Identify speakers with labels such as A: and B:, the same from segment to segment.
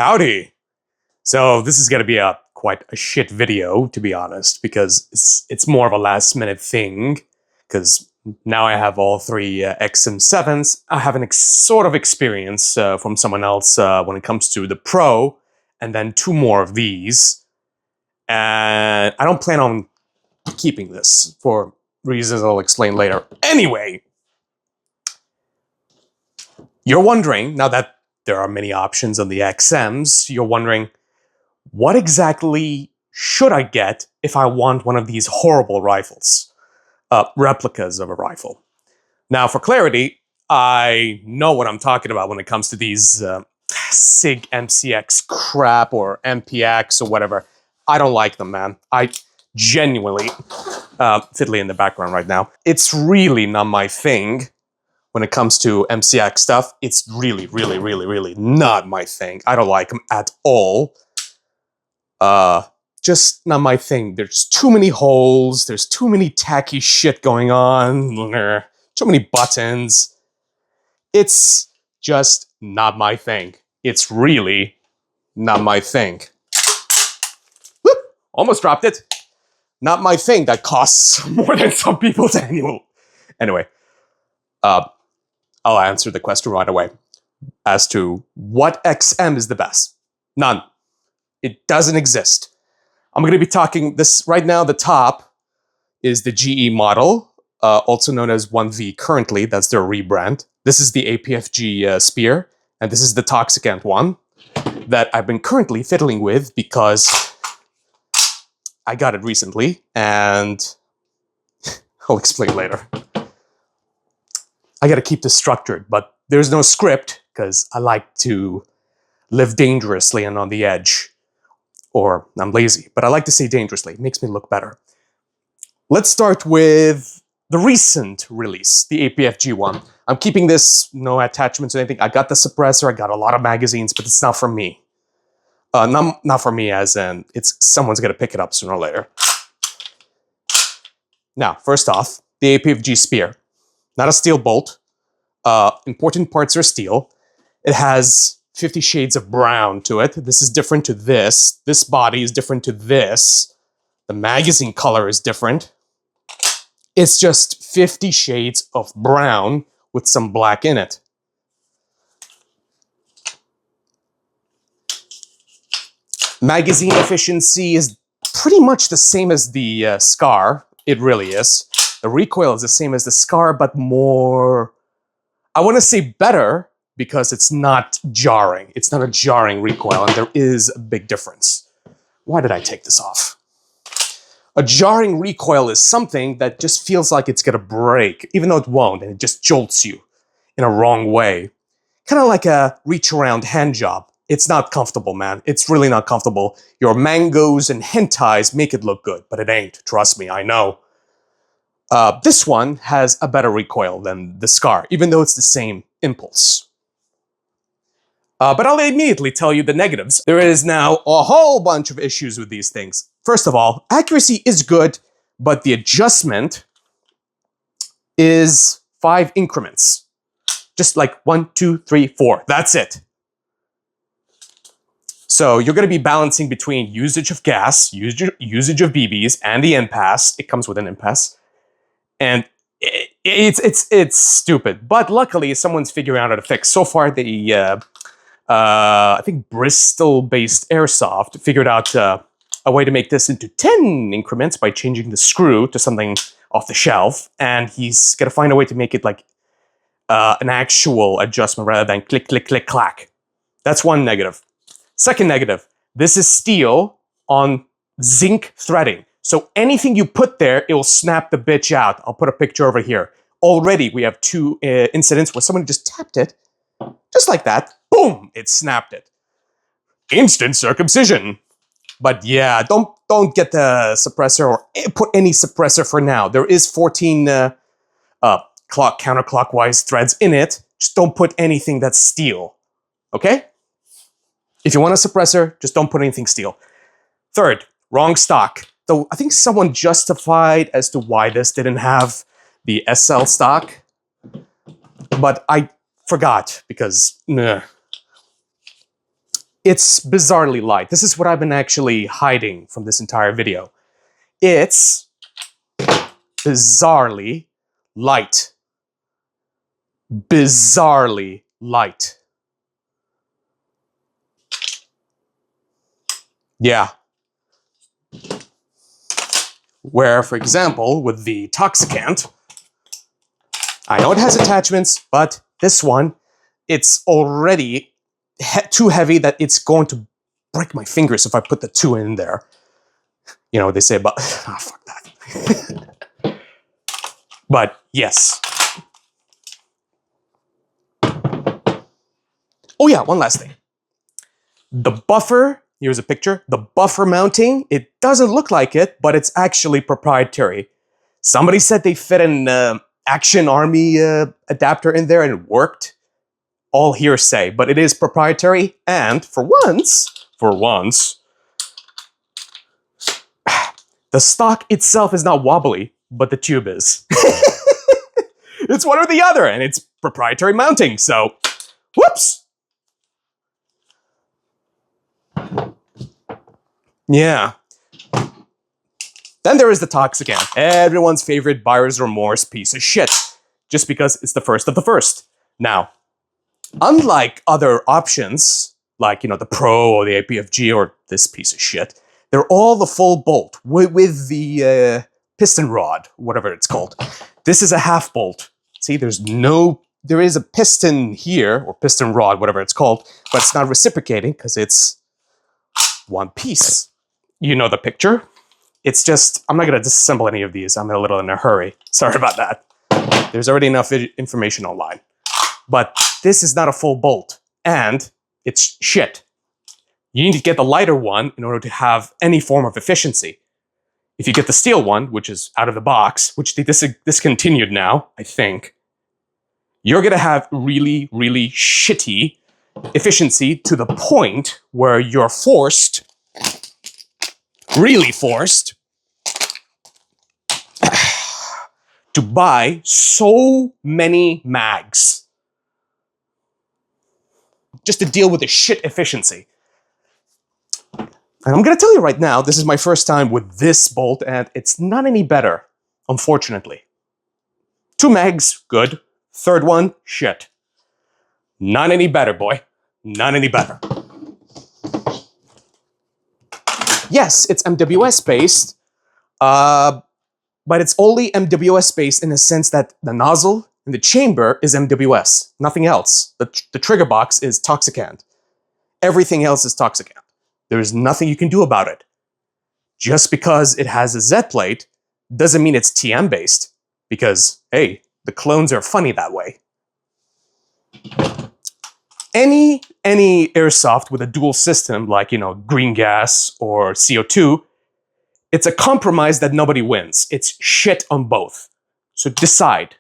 A: Howdy! So this is going to be quite a shit video, to be honest, because it's more of a last-minute thing, because now I have all three XM7s. I have sort of experience from someone else when it comes to the PROW, and then two more of these. And I don't plan on keeping this for reasons I'll explain later. Anyway, you're wondering, now that there are many options on the XMs, you're wondering, what exactly should I get if I want one of these horrible rifles? Replicas of a rifle. Now, for clarity, I know what I'm talking about when it comes to these SIG MCX crap or MPX or whatever. I don't like them, man. I genuinely, fiddly in the background right now, it's really not my thing. When it comes to MCX stuff, it's really not my thing. I don't like them at all. Just not my thing. There's too many holes. There's too many tacky shit going on. Too many buttons. It's just not my thing. It's really not my thing. Whoop! Almost dropped it. Not my thing. That costs more than some people's annual. Anyway, I'll answer the question right away. As to what XM is the best. None. It doesn't exist. I'm going to be talking this right now. The top is the GE model, also known as OneV currently. That's their rebrand. This is the APFG spear, and this is the Toxicant one that I've been currently fiddling with because I got it recently, and I'll explain later. I got to keep this structured, but there's no script because I like to live dangerously and on the edge. Or I'm lazy, but I like to say dangerously. It makes me look better. Let's start with the recent release, the APFG one. I'm keeping this, no attachments or anything. I got the suppressor, I got a lot of magazines, but it's not for me. Not for me as in, someone's gonna pick it up sooner or later. Now, first off, the APFG spear. Not a steel bolt. Important parts are steel. It has 50 shades of brown to it. This is different to this. This body is different to this. The magazine color is different. It's just 50 shades of brown with some black in it. Magazine efficiency is pretty much the same as the SCAR. It really is. The recoil is the same as the SCAR, but more, I want to say better, because it's not jarring. It's not a jarring recoil, and there is a big difference. Why did I take this off? A jarring recoil is something that just feels like it's gonna break, even though it won't, and it just jolts you in a wrong way. Kind of like a reach-around hand job. It's not comfortable, man. It's really not comfortable. Your mangoes and hentais make it look good, but it ain't. Trust me, I know. This one has a better recoil than the SCAR, even though it's the same impulse. But I'll immediately tell you the negatives. There is now a whole bunch of issues with these things. First of all, accuracy is good, but the adjustment is 5 increments. Just like 1, 2, 3, 4. That's it. So you're going to be balancing between usage of gas, usage of BBs, and the impasse. It comes with an impasse. And it's stupid. But luckily, someone's figuring out how to fix. So far, the I think Bristol-based Airsoft figured out a way to make this into 10 increments by changing the screw to something off the shelf, and he's gonna find a way to make it like an actual adjustment rather than click, click, click, clack. That's one negative. Second negative, this is steel on zinc threading. So anything you put there, it will snap the bitch out. I'll put a picture over here. Already, we have 2 incidents where someone just tapped it, just like that. Boom! It snapped it. Instant circumcision. But yeah, don't get the suppressor or put any suppressor for now. There is 14 counterclockwise threads in it. Just don't put anything that's steel. Okay? If you want a suppressor, just don't put anything steel. Third, wrong stock. So I think someone justified as to why this didn't have the SL stock, but I forgot because It's bizarrely light. This is what I've been actually hiding from this entire video. It's bizarrely light. Bizarrely light. Yeah. Where, for example, with the Toxicant, I know it has attachments, but this one, it's already too heavy that it's going to break my fingers if I put the 2 in there. You know what they say about, ah, fuck that. But yes. Oh yeah, one last thing. The buffer, here's a picture. The buffer mounting, it doesn't look like it, but it's actually proprietary. Somebody said they fit an Action Army adapter in there and it worked. All hearsay, but it is proprietary. And for once, the stock itself is not wobbly, but the tube is. It's one or the other, and it's proprietary mounting, so whoops! Yeah. Then there is the Toxicant, everyone's favorite buyer's remorse piece of shit, just because it's the first of the first. Now, unlike other options, like, you know, the PROW or the APFG or this piece of shit, they're all the full bolt with the piston rod, whatever it's called. This is a half bolt. See, there is a piston here, or piston rod, whatever it's called, but it's not reciprocating because it's one piece. You know the picture. It's just, I'm not going to disassemble any of these. I'm a little in a hurry. Sorry about that. There's already enough information online. But this is not a full bolt, and it's shit. You need to get the lighter one in order to have any form of efficiency. If you get the steel one, which is out of the box, which they discontinued now, I think, you're going to have really, really shitty efficiency to the point where you're forced, really forced, to buy so many mags just to deal with the shit efficiency. And I'm going to tell you right now, this is my first time with this bolt, and it's not any better, unfortunately. 2 mags, good. 3rd one, shit. Not any better, boy. Not any better. Yes, it's MWS based, but it's only MWS based in the sense that the nozzle and the chamber is MWS, nothing else. The trigger box is Toxicant. Everything else is Toxicant. There's nothing you can do about it. Just because it has a Z plate doesn't mean it's TM based, because, hey, the clones are funny that way. Any airsoft with a dual system, like, you know, green gas or CO2, it's a compromise that nobody wins. It's shit on both. So decide.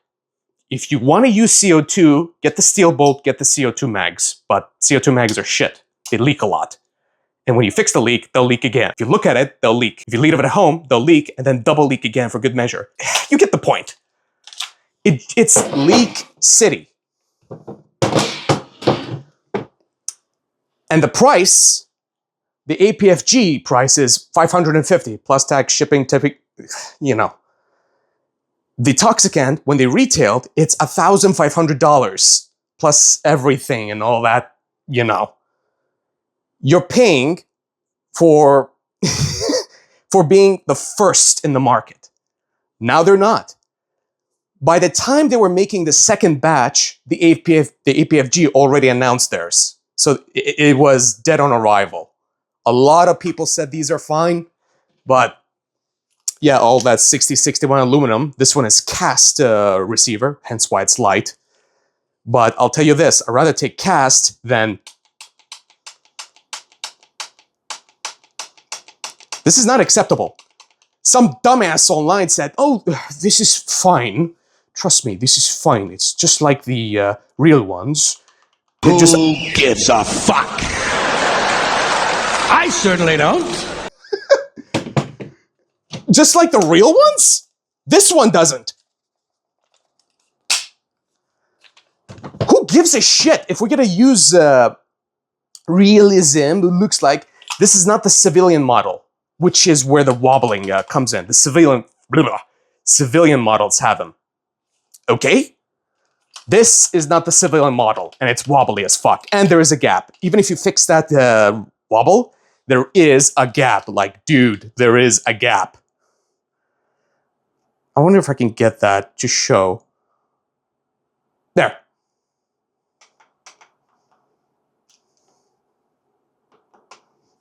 A: If you want to use CO2, get the steel bolt, get the CO2 mags. But CO2 mags are shit. They leak a lot. And when you fix the leak, they'll leak again. If you look at it, they'll leak. If you leave it at home, they'll leak and then double leak again for good measure. You get the point. It's leak city. And the price, the APFG price is $550 plus tax, shipping, tipping, you know. The Toxicant, when they retailed, it's $1,500 plus everything and all that, you know. You're paying for, for being the first in the market. Now they're not. By the time they were making the second batch, the APFG already announced theirs. So it was dead on arrival. A lot of people said these are fine, but yeah, all that 6061 aluminum. This one is cast receiver, hence why it's light. But I'll tell you this, I'd rather take cast than... This is not acceptable. Some dumbass online said, oh, this is fine. Trust me, this is fine. It's just like the real ones.
B: Who gives a fuck? I certainly don't.
A: Just like the real ones? This one doesn't. Who gives a shit if we're gonna use realism, it looks like this is not the civilian model, which is where the wobbling comes in. The civilian models have them. Okay? This is not the civilian model, and it's wobbly as fuck. And there is a gap. Even if you fix that wobble, there is a gap. Like, dude, there is a gap. I wonder if I can get that to show. There.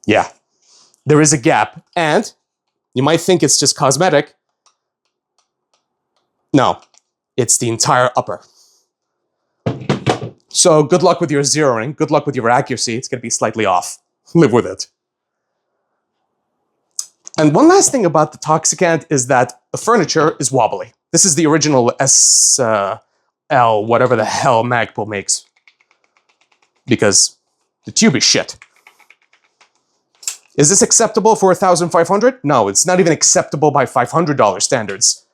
A: Yeah. There is a gap. And you might think it's just cosmetic. No. It's the entire upper. So good luck with your zeroing. Good luck with your accuracy. It's going to be slightly off. Live with it. And one last thing about the Toxicant is that the furniture is wobbly. This is the original SL, whatever the hell Magpul makes. Because the tube is shit. Is this acceptable for $1,500? No, it's not even acceptable by $500 standards.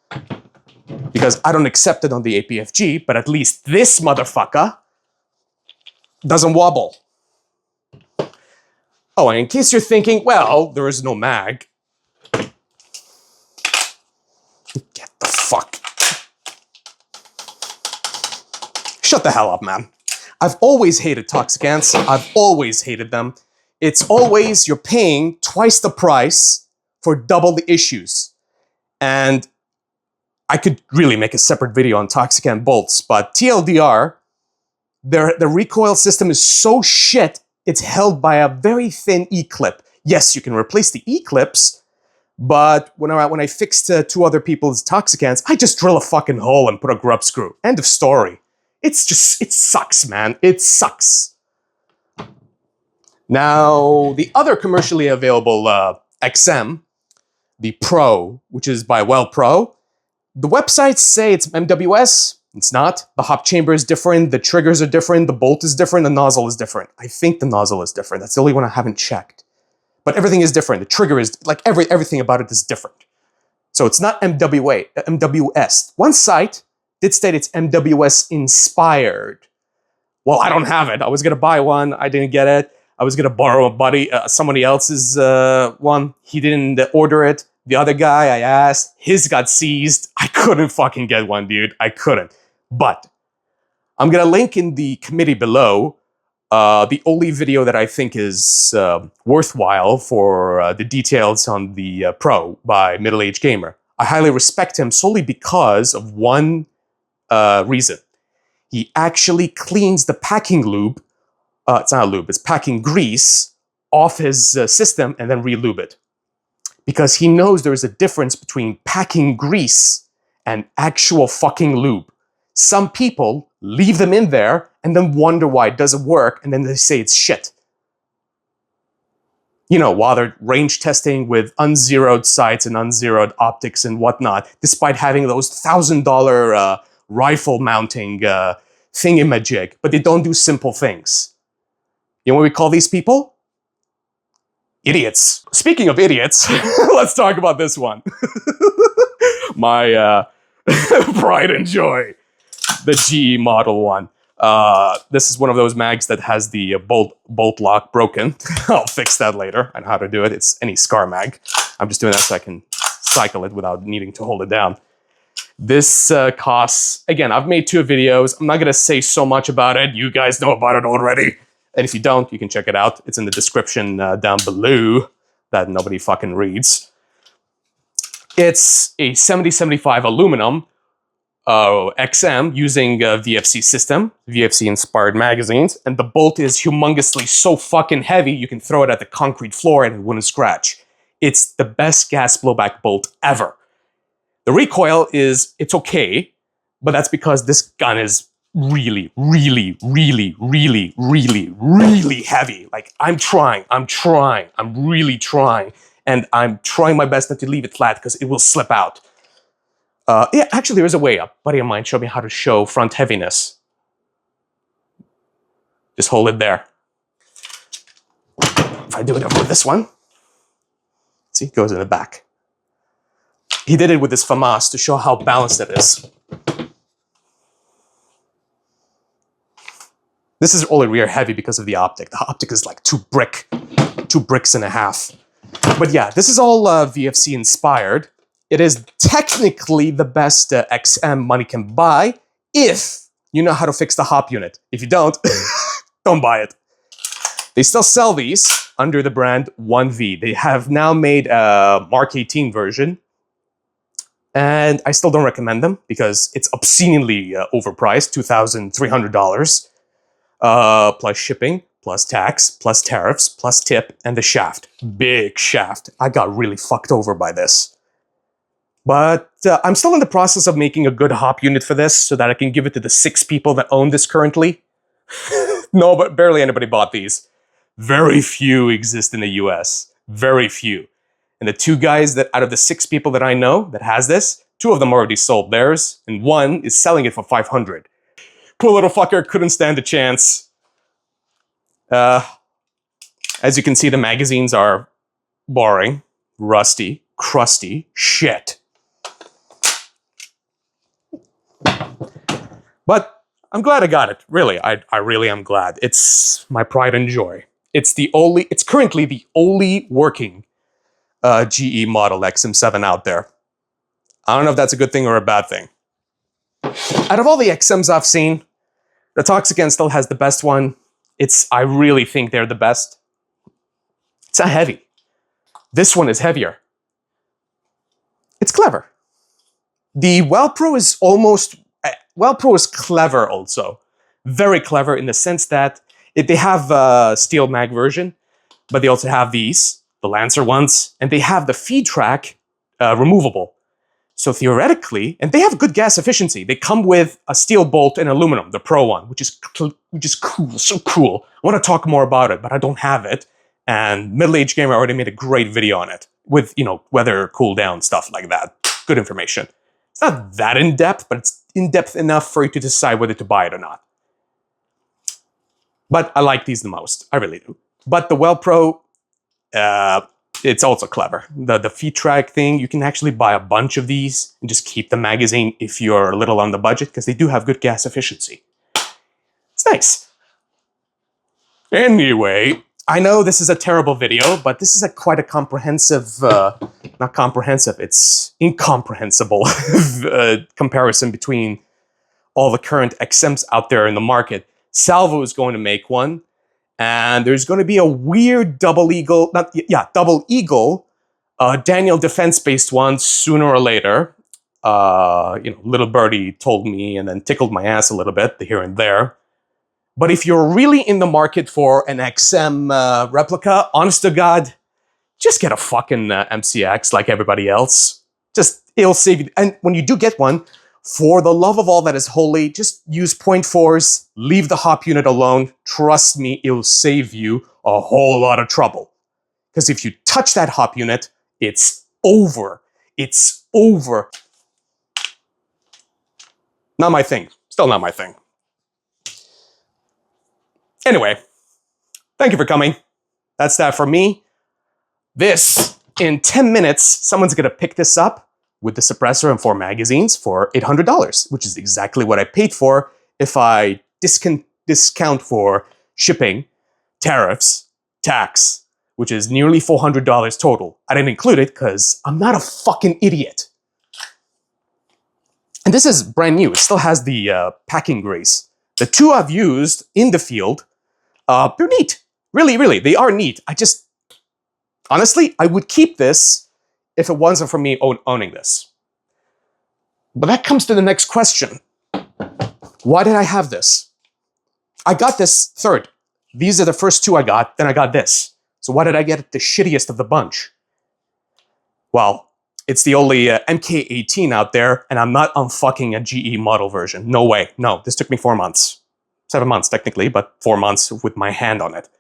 A: Because I don't accept it on the APFG, but at least this motherfucker doesn't wobble. Oh, and in case you're thinking, well, there is no mag. Get the fuck. Shut the hell up, man. I've always hated Toxicants. I've always hated them. It's always you're paying twice the price for double the issues. And I could really make a separate video on Toxicant bolts, but TLDR, the recoil system is so shit, it's held by a very thin E-clip. Yes, you can replace the E-clips, but when I fixed two other people's Toxicants, I just drill a fucking hole and put a grub screw. End of story. It sucks, man. It sucks. Now, the other commercially available XM, the PROW, which is by PROW, the websites say it's MWS. It's not. The hop chamber is different. The triggers are different. The bolt is different. The nozzle is different. I think the nozzle is different. That's the only one I haven't checked. But everything is different. The trigger is, like, everything about it is different. So it's not MWS. One site did state it's MWS inspired. Well, I don't have it. I was going to buy one. I didn't get it. I was going to borrow somebody else's one. He didn't order it. The other guy I asked, his got seized. I couldn't fucking get one, dude. I couldn't. But I'm going to link in the committee below the only video that I think is worthwhile for the details on the PROW by Middle Age Gamer. I highly respect him solely because of one reason. He actually cleans the packing lube. It's not a lube, it's packing grease off his system and then re-lube it. Because he knows there's a difference between packing grease and actual fucking lube. Some people leave them in there and then wonder why it doesn't work, and then they say it's shit. You know, while they're range testing with unzeroed sights and unzeroed optics and whatnot, despite having those $1,000 rifle mounting thingamajig, but they don't do simple things. You know what we call these people? Idiots. Speaking of idiots, let's talk about this one. My pride and joy. The GE Model 1. This is one of those mags that has the bolt lock broken. I'll fix that later. I know how to do it. It's any SCAR mag. I'm just doing that so I can cycle it without needing to hold it down. This costs, again, I've made 2 videos. I'm not going to say so much about it. You guys know about it already. And if you don't, you can check it out. It's in the description down below that nobody fucking reads. It's a 7075 aluminum XM using a VFC system, VFC-inspired magazines, and the bolt is humongously so fucking heavy you can throw it at the concrete floor and it wouldn't scratch. It's the best gas blowback bolt ever. The recoil is, it's okay, but that's because this gun is really, really, really, really, really, really heavy. Like, I'm really trying. And I'm trying my best not to leave it flat because it will slip out. Yeah, actually, there's a way up. A buddy of mine showed me how to show front heaviness. Just hold it there. If I do it with this one, see, it goes in the back. He did it with this FAMAS to show how balanced it is. This is only rear heavy because of the optic. The optic is like 2 bricks and a half. But yeah, this is all VFC inspired. It is technically the best XM money can buy if you know how to fix the hop unit. If you don't, don't buy it. They still sell these under the brand OneV. They have now made a Mark 18 version. And I still don't recommend them because it's obscenely overpriced, $2,300, plus shipping, plus tax, plus tariffs, plus tip, and the shaft. Big shaft. I got really fucked over by this. But I'm still in the process of making a good hop unit for this so that I can give it to the 6 people that own this currently. No, but barely anybody bought these. Very few exist in the US. Very few. And the 2 guys that out of the 6 people that I know that has this, 2 of them already sold theirs, and 1 is selling it for $500. Poor little fucker couldn't stand a chance. As you can see, the magazines are boring, rusty, crusty, shit. But I'm glad I got it. Really, I really am glad. It's my pride and joy. It's currently the only working GE model XM7 out there. I don't know if that's a good thing or a bad thing. Out of all the XMs I've seen, the Toxicant still has the best one. I really think they're the best. It's not heavy. This one is heavier. It's clever. The WellPro is WellPro is clever also. Very clever in the sense that they have a steel mag version, but they also have these, the Lancer ones, and they have the feed track removable. So theoretically, and they have good gas efficiency. They come with a steel bolt and aluminum, the PROW one, which is cool, so cool. I want to talk more about it, but I don't have it. And Middle Age Gamer already made a great video on it with, weather, cool down, stuff like that. Good information. It's not that in-depth, but it's in-depth enough for you to decide whether to buy it or not. But I like these the most. I really do. But the WellPro, it's also clever. The feed track thing, you can actually buy a bunch of these and just keep the magazine if you're a little on the budget, because they do have good gas efficiency. It's nice. Anyway, I know this is a terrible video, but this is quite a comprehensive, not comprehensive, it's incomprehensible comparison between all the current XMs out there in the market. Salvo is going to make one. And there's going to be a weird double eagle Daniel defense-based one sooner or later. Little birdie told me and then tickled my ass a little bit here and there. But if you're really in the market for an XM replica, honest to God, just get a fucking MCX like everybody else. It'll save you. And when you do get one, for the love of all that is holy, just use .4s, leave the hop unit alone. Trust me, it'll save you a whole lot of trouble. Because if you touch that hop unit, it's over. It's over. Not my thing. Still not my thing. Anyway, thank you for coming. That's that for me. In 10 minutes, someone's going to pick this up with the suppressor and 4 magazines for $800, which is exactly what I paid for if I discount for shipping, tariffs, tax, which is nearly $400 total. I didn't include it because I'm not a fucking idiot. And this is brand new. It still has the packing grace. The 2 I've used in the field, they're neat. Really, really, they are neat. Honestly, I would keep this if it wasn't for me owning this. But that comes to the next question. Why did I have this? I got this third. These are the first 2 I got, then I got this. So why did I get the shittiest of the bunch? Well, it's the only MK18 out there, and I'm not unfucking a GE model version. No way. No, this took me 4 months. 7 months, technically, but 4 months with my hand on it.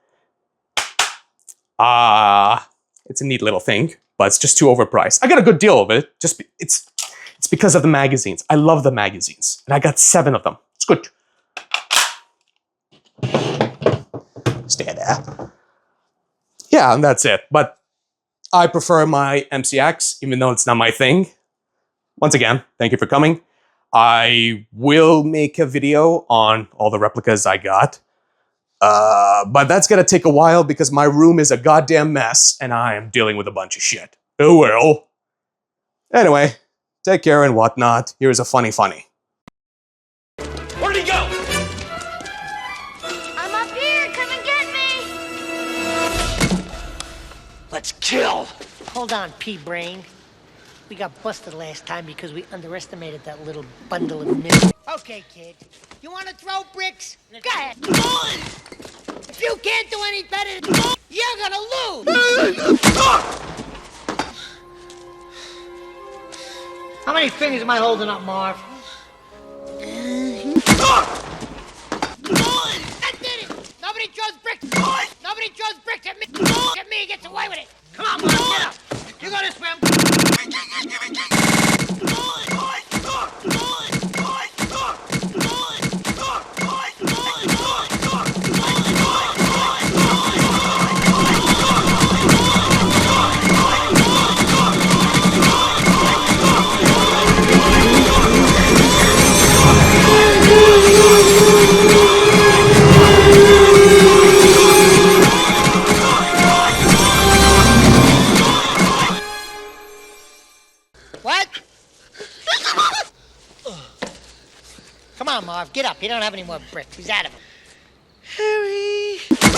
A: It's a neat little thing, but it's just too overpriced. I got a good deal of it. It's because of the magazines. I love the magazines, and I got 7 of them. It's good. Stay there. Yeah, and that's it. But I prefer my MCX, even though it's not my thing. Once again, thank you for coming. I will make a video on all the replicas I got. But that's gonna take a while because my room is a goddamn mess and I am dealing with a bunch of shit. Oh well. Anyway, take care and whatnot. Here's a funny.
B: Where'd he go?
C: I'm up here. Come and get me.
B: Let's kill.
D: Hold on, pea-brain. We got busted last time because we underestimated that little bundle of misery. Okay, kid. You want to throw bricks? Go ahead. If you can't do any better, you're gonna lose. How many fingers am I holding up, Marv? That did it! Nobody throws bricks! Nobody throws bricks at me! At me, gets away with it! Come on, Marv, get up! You gotta swim! What? Come on, Marv, get up. You don't have any more bricks. He's out of them.